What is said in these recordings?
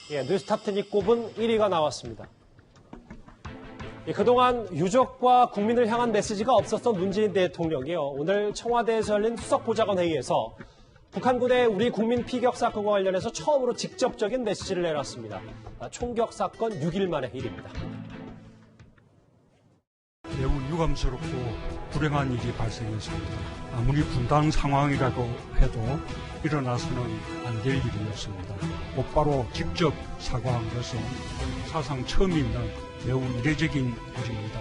예, 뉴스탑10이 꼽은 1위가 나왔습니다. 예, 그동안 유족과 국민을 향한 메시지가 없었던 문재인 대통령이요. 오늘 청와대에서 열린 수석보좌관 회의에서 북한군의 우리 국민 피격 사건과 관련해서 처음으로 직접적인 메시지를 내놨습니다. 총격 사건 6일 만의 일입니다. 매우 유감스럽고 불행한 일이 발생했습니다. 아무리 분당 상황이라도 해도 일어나서는 안 될 일이었습니다. 곧바로 직접 사과한 것은 사상 처음입니다. 매우 이례적인 일입니다.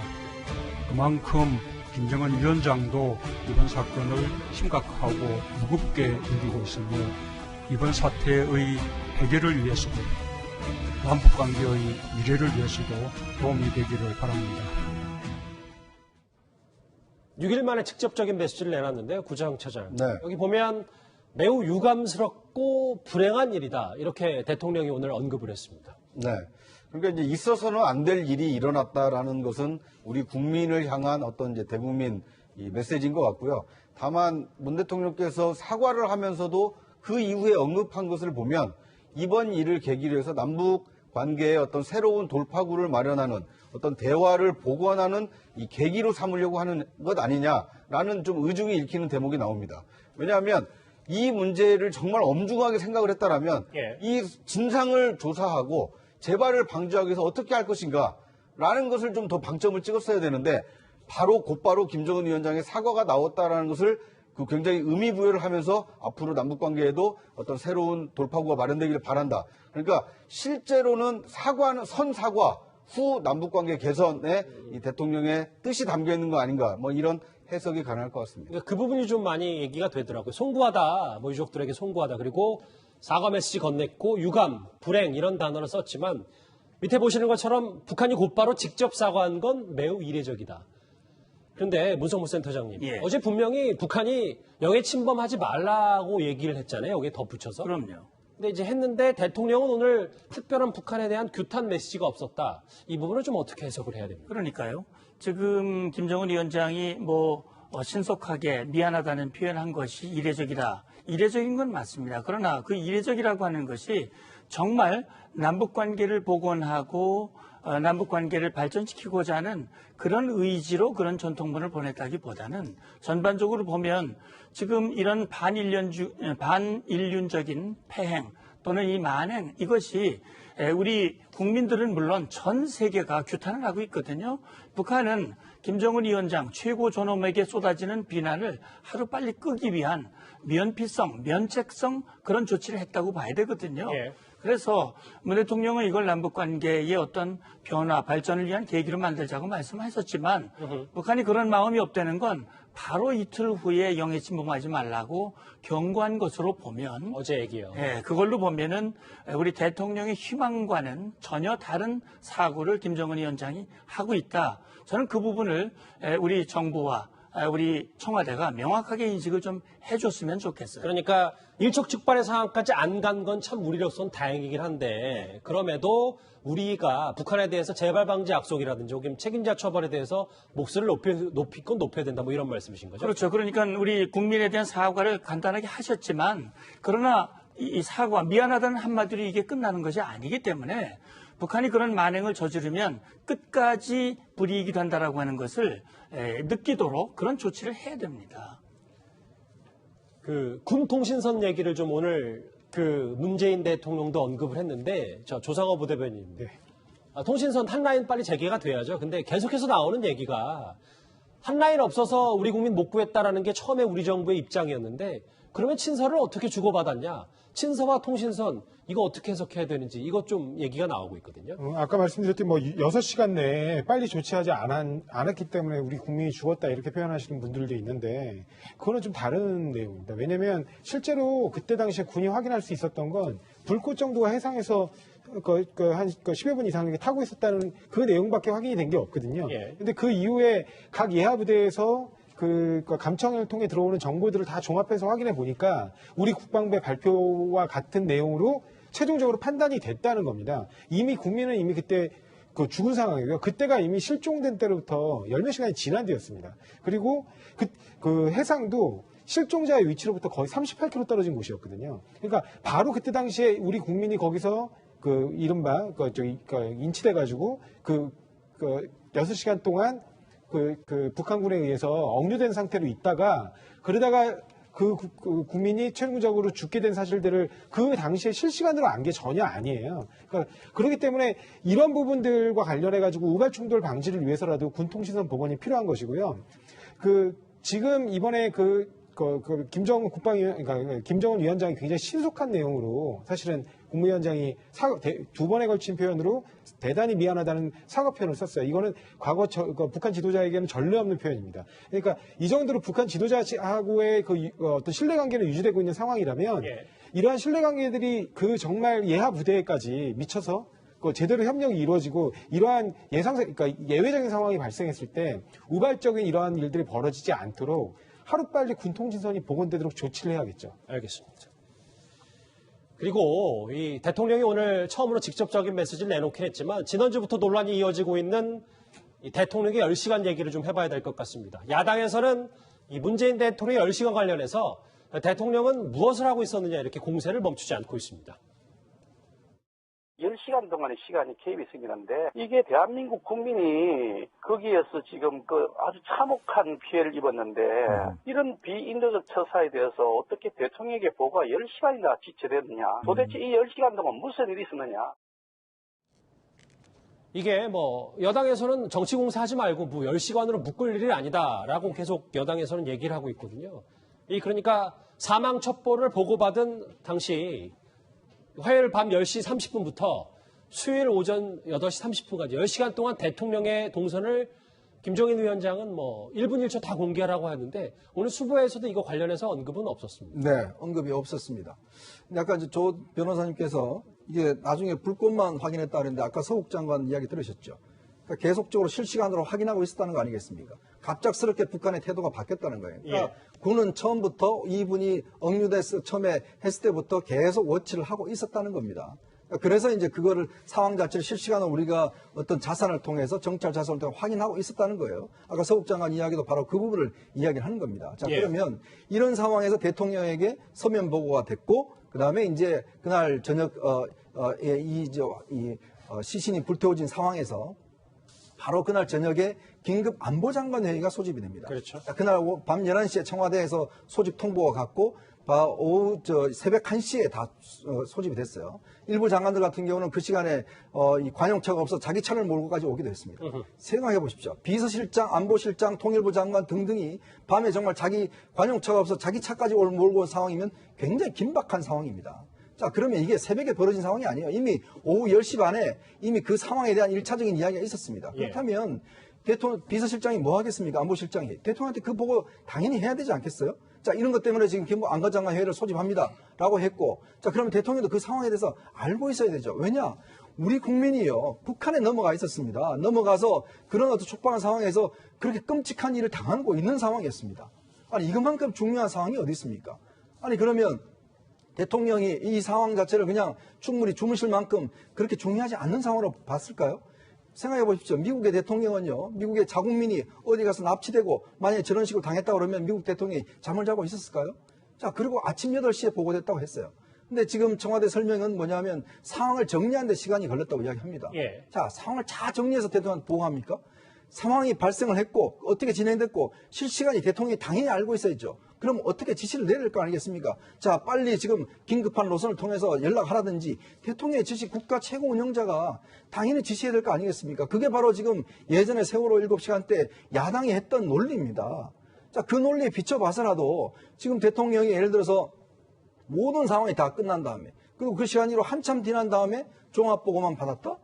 그만큼 김정은 위원장도 이번 사건을 심각하고 무겁게 여기고 있으며 이번 사태의 해결을 위해서도 남북관계의 미래를 위해서도 도움이 되기를 바랍니다. 6일 만에 직접적인 메시지를 내놨는데요. 구자영 차장. 네. 여기 보면 매우 유감스럽고 불행한 일이다. 이렇게 대통령이 오늘 언급을 했습니다. 네. 그러니까 이제 있어서는 안 될 일이 일어났다라는 것은 우리 국민을 향한 어떤 이제 대국민 이 메시지인 것 같고요. 다만 문 대통령께서 사과를 하면서도 그 이후에 언급한 것을 보면 이번 일을 계기로 해서 남북 관계의 어떤 새로운 돌파구를 마련하는 어떤 대화를 복원하는 이 계기로 삼으려고 하는 것 아니냐라는 좀 의중이 읽히는 대목이 나옵니다. 왜냐하면 이 문제를 정말 엄중하게 생각을 했다라면 이 진상을 조사하고 재발을 방지하기 위해서 어떻게 할 것인가라는 것을 좀 더 방점을 찍었어야 되는데 곧바로 김정은 위원장의 사과가 나왔다라는 것을 굉장히 의미 부여를 하면서 앞으로 남북관계에도 어떤 새로운 돌파구가 마련되기를 바란다. 그러니까 실제로는 선사과 후 남북관계 개선에 이 대통령의 뜻이 담겨 있는 거 아닌가, 뭐 이런 해석이 가능할 것 같습니다. 그러니까 그 부분이 좀 많이 얘기가 되더라고요. 송구하다, 뭐 유족들에게 송구하다. 그리고 사과 메시지 건넸고 유감, 불행 이런 단어를 썼지만 밑에 보시는 것처럼 북한이 곧바로 직접 사과한 건 매우 이례적이다. 그런데 문성무 센터장님, 어제 분명히 북한이 영해 침범하지 말라고 얘기를 했잖아요. 여기에 덧붙여서. 그럼요. 근데 이제 했는데 대통령은 오늘 특별한 북한에 대한 규탄 메시지가 없었다. 이 부분을 좀 어떻게 해석을 해야 됩니까? 그러니까요. 지금 김정은 위원장이 신속하게 미안하다는 표현한 것이 이례적이다. 이례적인 건 맞습니다. 그러나 그 이례적이라고 하는 것이 정말 남북관계를 복원하고 남북관계를 발전시키고자 하는 그런 의지로 그런 전통문을 보냈다기보다는 전반적으로 보면 지금 이런 반인륜적인 폐행 또는 이 만행 이것이 우리 국민들은 물론 전 세계가 규탄을 하고 있거든요. 북한은 김정은 위원장 최고 존엄에게 쏟아지는 비난을 하루빨리 끄기 위한 면피성, 면책성 그런 조치를 했다고 봐야 되거든요. 그래서 문 대통령은 이걸 남북관계의 어떤 변화, 발전을 위한 계기로 만들자고 말씀하셨지만 북한이 그런 마음이 없다는 건 바로 이틀 후에 영해 침범하지 말라고 경고한 것으로 보면 어제 얘기요. 그걸로 보면은 우리 대통령의 희망과는 전혀 다른 사고를 김정은 위원장이 하고 있다. 저는 그 부분을 우리 정부와 우리 청와대가 명확하게 인식을 좀 해줬으면 좋겠어요. 그러니까 일촉즉발의 상황까지 안 간 건 참 우리로서는 다행이긴 한데 그럼에도 우리가 북한에 대해서 재발 방지 약속이라든지 혹은 책임자 처벌에 대해서 목소리를 높여야 된다 뭐 이런 말씀이신 거죠? 그렇죠. 그러니까 우리 국민에 대한 사과를 간단하게 하셨지만 그러나 이 사과 미안하다는 한마디로 이게 끝나는 것이 아니기 때문에 북한이 그런 만행을 저지르면 끝까지 불이익이 된다라고 하는 것을 느끼도록 그런 조치를 해야 됩니다. 그 군 통신선 얘기를 좀 오늘 문재인 대통령도 언급을 했는데 조상호 부대변인 통신선 한 라인 빨리 재개가 돼야죠. 근데 계속해서 나오는 얘기가 한 라인 없어서 우리 국민 못 구했다라는 게 처음에 우리 정부의 입장이었는데 그러면 친서를 어떻게 주고받았냐? 친서와 통신선 이거 어떻게 해석해야 되는지 이것 좀 얘기가 나오고 있거든요. 아까 말씀드렸듯이 6시간 내에 빨리 조치하지 않았기 때문에 우리 국민이 죽었다 이렇게 표현하시는 분들도 있는데 그거는 좀 다른 내용입니다. 왜냐하면 실제로 그때 당시에 군이 확인할 수 있었던 건 불꽃 정도가 해상에서 한 10여 분 이상 타고 있었다는 그 내용밖에 확인이 된 게 없거든요. 근데 그 이후에 각 예하 부대에서 감청을 통해 들어오는 정보들을 다 종합해서 확인해 보니까 우리 국방부의 발표와 같은 내용으로 최종적으로 판단이 됐다는 겁니다. 국민은 이미 그때 죽은 상황이고요. 그때가 이미 실종된 때로부터 열몇 시간이 지난 뒤였습니다. 그리고 그 해상도 실종자의 위치로부터 거의 38km 떨어진 곳이었거든요. 그러니까 바로 그때 당시에 우리 국민이 거기서 이른바 인치돼가지고 6시간 동안 북한군에 의해서 억류된 상태로 있다가 그러다가 국민이 최종적으로 죽게 된 사실들을 그 당시에 실시간으로 안 게 전혀 아니에요. 그러니까 그렇기 때문에 이런 부분들과 관련해가지고 우발 충돌 방지를 위해서라도 군통신선 복원이 필요한 것이고요. 지금 이번에 김정은 그러니까 김정은 위원장이 굉장히 신속한 내용으로 사실은 국무위원장이 2번에 걸친 표현으로 대단히 미안하다는 사과 표현을 썼어요. 이거는 과거 북한 지도자에게는 전례 없는 표현입니다. 그러니까 이 정도로 북한 지도자하고의 어떤 신뢰관계는 유지되고 있는 상황이라면 이러한 신뢰관계들이 정말 예하 부대까지 미쳐서 제대로 협력이 이루어지고 이러한 그러니까 예외적인 상황이 발생했을 때 우발적인 이러한 일들이 벌어지지 않도록 하루빨리 군통신선이 복원되도록 조치를 해야겠죠. 알겠습니다. 그리고 이 대통령이 오늘 처음으로 직접적인 메시지를 내놓긴 했지만 지난주부터 논란이 이어지고 있는 이 대통령의 10시간 얘기를 좀 해봐야 될 것 같습니다. 야당에서는 이 문재인 대통령의 10시간 관련해서 대통령은 무엇을 하고 있었느냐 이렇게 공세를 멈추지 않고 있습니다. 10시간 동안의 시간이 개입이 생기는데 이게 대한민국 국민이 거기에서 지금 아주 참혹한 피해를 입었는데 이런 비인도적 처사에 대해서 어떻게 대통령에게 보고가 10시간이나 지체됐느냐. 도대체 이 10시간 동안 무슨 일이 있었느냐. 이게 여당에서는 정치 공세하지 말고 10시간으로 묶을 일이 아니다라고 계속 여당에서는 얘기를 하고 있거든요. 그러니까 사망 첩보를 보고받은 당시 화요일 밤 10시 30분부터 수요일 오전 8시 30분까지 10시간 동안 대통령의 동선을 김종인 위원장은 1분 1초 다 공개하라고 하는데 오늘 수보에서도 이거 관련해서 언급은 없었습니다. 네, 언급이 없었습니다. 근데 아까 조 변호사님께서 이게 나중에 불꽃만 확인했다 그랬는데 아까 서욱 장관 이야기 들으셨죠? 그러니까 계속적으로 실시간으로 확인하고 있었다는 거 아니겠습니까? 갑작스럽게 북한의 태도가 바뀌었다는 거예요. 그러니까 군은 처음부터 이분이 억류돼서 처음에 했을 때부터 계속 워치를 하고 있었다는 겁니다. 그래서 이제 그거를 상황 자체를 실시간으로 우리가 어떤 자산을 통해서 정찰 자산을 통해 확인하고 있었다는 거예요. 아까 서욱 장관 이야기도 바로 그 부분을 이야기를 하는 겁니다. 자, 그러면 이런 상황에서 대통령에게 서면 보고가 됐고 그다음에 이제 그날 저녁 시신이 불태워진 상황에서 바로 그날 저녁에 긴급 안보장관 회의가 소집이 됩니다. 그렇죠. 그날 밤 11시에 청와대에서 소집 통보가 갔고 오후 새벽 1시에 다 소집이 됐어요. 일부 장관들 같은 경우는 그 시간에 이 관용차가 없어 자기 차를 몰고까지 오기도 했습니다. 생각해 보십시오. 비서실장, 안보실장, 통일부 장관 등등이 밤에 정말 자기 관용차가 없어 자기 차까지 몰고 온 상황이면 굉장히 긴박한 상황입니다. 자, 그러면 이게 새벽에 벌어진 상황이 아니에요. 이미 오후 10시 반에 이미 그 상황에 대한 1차적인 이야기가 있었습니다. 그렇다면 대통령, 비서실장이 뭐 하겠습니까? 안보실장이. 대통령한테 그 보고 당연히 해야 되지 않겠어요? 자, 이런 것 때문에 지금 김부 안과장관 회의를 소집합니다. 라고 했고, 자, 그러면 대통령도 그 상황에 대해서 알고 있어야 되죠. 왜냐? 우리 국민이요, 북한에 넘어가 있었습니다. 넘어가서 그런 어떤 촉박한 상황에서 그렇게 끔찍한 일을 당하고 있는 상황이었습니다. 아니, 이것만큼 중요한 상황이 어디 있습니까? 아니, 그러면 대통령이 이 상황 자체를 그냥 충분히 주무실 만큼 그렇게 중요하지 않는 상황으로 봤을까요? 생각해 보십시오. 미국의 대통령은요, 미국의 자국민이 어디 가서 납치되고 만약에 저런 식으로 당했다고 그러면 미국 대통령이 잠을 자고 있었을까요? 자, 그리고 아침 8시에 보고됐다고 했어요. 근데 지금 청와대 설명은 뭐냐면 상황을 정리하는 데 시간이 걸렸다고 이야기합니다. 자, 상황을 잘 정리해서 대통령한테 보고합니까? 상황이 발생을 했고 어떻게 진행됐고 실시간이 대통령이 당연히 알고 있어야죠. 그럼 어떻게 지시를 내려야 될 거 아니겠습니까? 자, 빨리 지금 긴급한 노선을 통해서 연락하라든지 대통령의 지시 국가 최고 운영자가 당연히 지시해야 될 거 아니겠습니까? 그게 바로 지금 예전에 세월호 7시간 때 야당이 했던 논리입니다. 자, 그 논리에 비춰봐서라도 지금 대통령이 예를 들어서 모든 상황이 다 끝난 다음에 그리고 그 시간으로 한참 지난 다음에 종합보고만 받았다?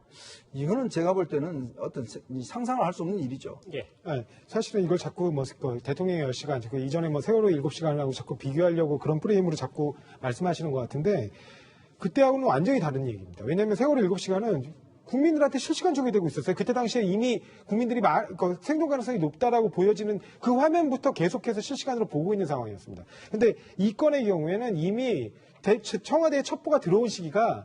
이거는 제가 볼 때는 어떤 상상을 할 수 없는 일이죠. 아니, 사실은 이걸 자꾸 대통령의 10시간, 그 이전에 세월호 7시간하고 자꾸 비교하려고 그런 프레임으로 자꾸 말씀하시는 것 같은데 그때하고는 완전히 다른 얘기입니다. 왜냐하면 세월호 7시간은 국민들한테 실시간 조회되고 있었어요. 그때 당시에 이미 국민들이 생존 가능성이 높다라고 보여지는 그 화면부터 계속해서 실시간으로 보고 있는 상황이었습니다. 근데 이 건의 경우에는 이미 청와대에 첩보가 들어온 시기가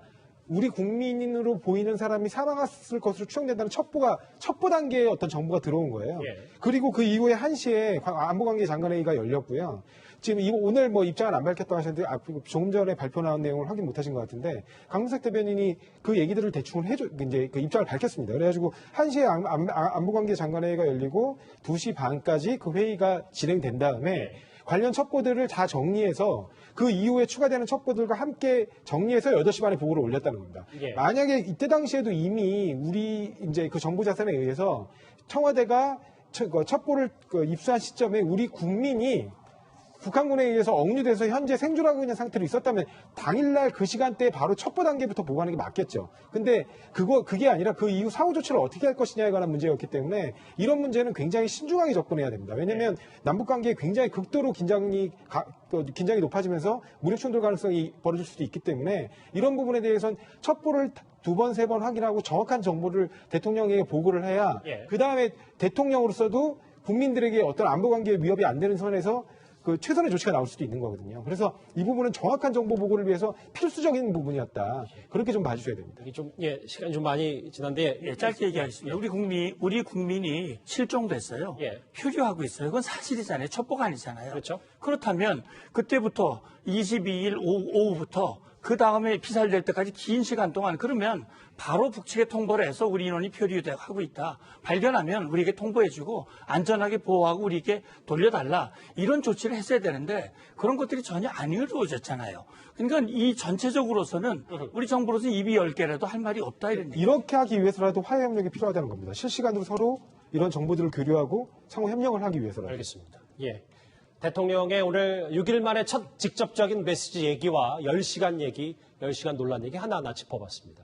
우리 국민으로 보이는 사람이 사망했을 것으로 추정된다는 첩보 단계의 어떤 정보가 들어온 거예요. 예. 그리고 그 이후에 1시에 안보관계 장관회의가 열렸고요. 지금 오늘 뭐 입장을 안 밝혔다고 하셨는데 조금 전에 발표 나온 내용을 확인 못 하신 것 같은데 강문석 대변인이 그 얘기들을 대충 이제 그 입장을 밝혔습니다. 그래가지고 1시에 안보관계 장관회의가 열리고 2시 반까지 그 회의가 진행된 다음에 관련 첩보들을 다 정리해서 그 이후에 추가되는 첩보들과 함께 정리해서 8시 반에 보고를 올렸다는 겁니다. 예. 만약에 이때 당시에도 이미 우리 이제 그 정부 자산에 의해서 청와대가 첩보를 입수한 시점에 우리 국민이 북한군에 의해서 억류돼서 현재 생존하고 있는 상태로 있었다면 당일날 그 시간대에 바로 첩보 단계부터 보고하는 게 맞겠죠. 근데 그게 아니라 그 이후 사후 조치를 어떻게 할 것이냐에 관한 문제였기 때문에 이런 문제는 굉장히 신중하게 접근해야 됩니다. 왜냐하면 남북 관계에 굉장히 극도로 긴장이 높아지면서 무력 충돌 가능성이 벌어질 수도 있기 때문에 이런 부분에 대해서는 첩보를 2번, 3번 확인하고 정확한 정보를 대통령에게 보고를 해야 그 다음에 대통령으로서도 국민들에게 어떤 안보 관계에 위협이 안 되는 선에서 그 최선의 조치가 나올 수도 있는 거거든요. 그래서 이 부분은 정확한 정보 보고를 위해서 필수적인 부분이었다. 그렇게 좀 봐주셔야 됩니다. 이게 좀, 시간이 좀 많이 지난데. 예, 짧게 얘기하겠습니다. 우리 국민이 실종됐어요. 예. 표류하고 있어요. 그건 사실이잖아요. 첩보가 아니잖아요. 그렇죠. 그렇다면 그때부터 22일 오후부터 그 다음에 피살될 때까지 긴 시간 동안 그러면 바로 북측에 통보를 해서 우리 인원이 표류하고 있다. 발견하면 우리에게 통보해주고 안전하게 보호하고 우리에게 돌려달라. 이런 조치를 했어야 되는데 그런 것들이 전혀 안 이루어졌잖아요. 그러니까 이 전체적으로서는 우리 정부로서는 입이 10개라도 할 말이 없다 이런 얘기예요. 이렇게 하기 위해서라도 화해 협력이 필요하다는 겁니다. 실시간으로 서로 이런 정보들을 교류하고 상호 협력을 하기 위해서라도. 알겠습니다. 예. 대통령의 오늘 6일 만에 첫 직접적인 메시지 얘기와 10시간 얘기, 10시간 논란 얘기 하나하나 짚어봤습니다.